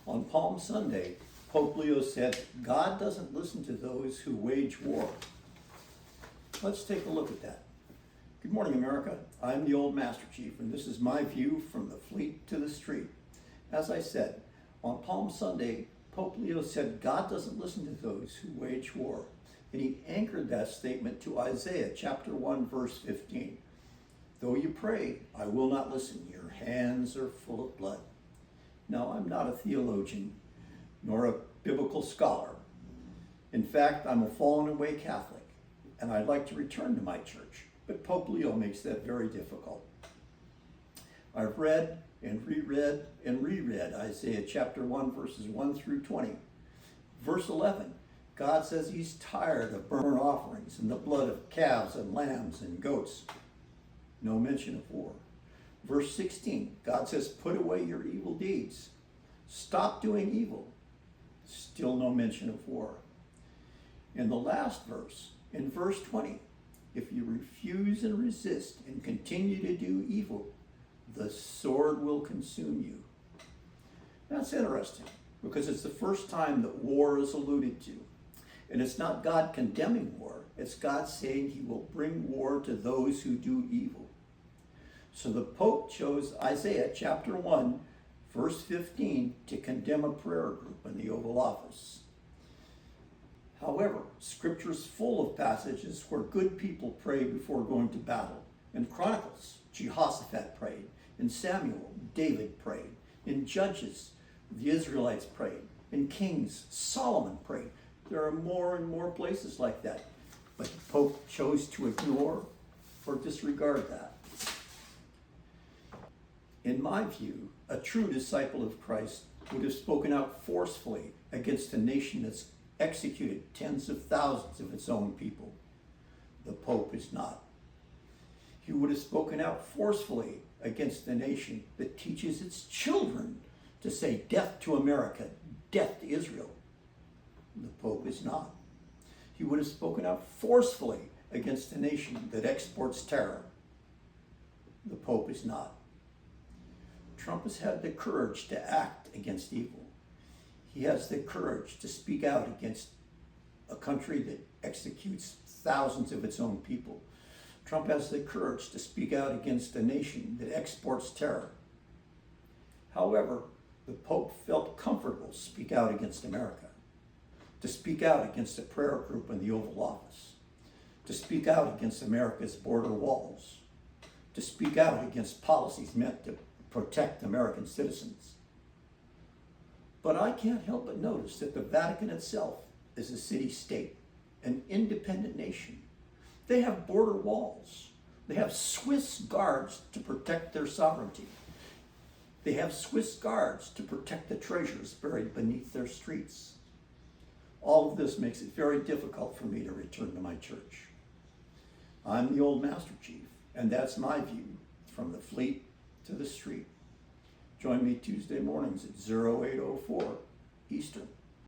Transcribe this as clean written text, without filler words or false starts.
On Palm Sunday, Pope Leo said, God doesn't listen to those who wage war. Let's take a look at that. Good morning, America. I'm the Old Master Chief, and this is my view from the fleet to the street. As I said, on Palm Sunday, Pope Leo said, God doesn't listen to those who wage war. And he anchored that statement to Isaiah chapter 1, verse 15. Though you pray, I will not listen. Your hands are full of blood. Now, I'm not a theologian, nor a biblical scholar. In fact, I'm a fallen away Catholic, and I'd like to return to my church, but Pope Leo makes that very difficult. I've read and reread Isaiah chapter 1, verses 1 through 20. Verse 11, God says he's tired of burnt offerings and the blood of calves and lambs and goats. No mention of war. Verse 16, God says, put away your evil deeds. Stop doing evil. Still no mention of war. In the last verse, in verse 20, if you refuse and resist and continue to do evil, the sword will consume you. That's interesting, because it's the first time that war is alluded to. And it's not God condemning war, it's God saying he will bring war to those who do evil. So the Pope chose Isaiah chapter 1, verse 15 to condemn a prayer group in the Oval Office. However, Scripture is full of passages where good people pray before going to battle. In Chronicles, Jehoshaphat prayed. In Samuel, David prayed. In Judges, the Israelites prayed. In Kings, Solomon prayed. There are more and more places like that. But the Pope chose to ignore or disregard that. In my view, a true disciple of Christ would have spoken out forcefully against a nation that's executed tens of thousands of its own people. The Pope is not. He would have spoken out forcefully against a nation that teaches its children to say death to America, death to Israel. The Pope is not. He would have spoken out forcefully against a nation that exports terror. The Pope is not. Trump has had the courage to act against evil. He has the courage to speak out against a country that executes thousands of its own people. Trump has the courage to speak out against a nation that exports terror. However, the Pope felt comfortable to speak out against America, to speak out against a prayer group in the Oval Office, to speak out against America's border walls, to speak out against policies meant to protect American citizens. But I can't help but notice that the Vatican itself is a city-state, an independent nation. They have border walls. They have Swiss guards to protect their sovereignty. They have Swiss guards to protect the treasures buried beneath their streets. All of this makes it very difficult for me to return to my church. I'm the Old Master Chief, and that's my view from the fleet to the street. Join me Tuesday mornings at 0804 Eastern.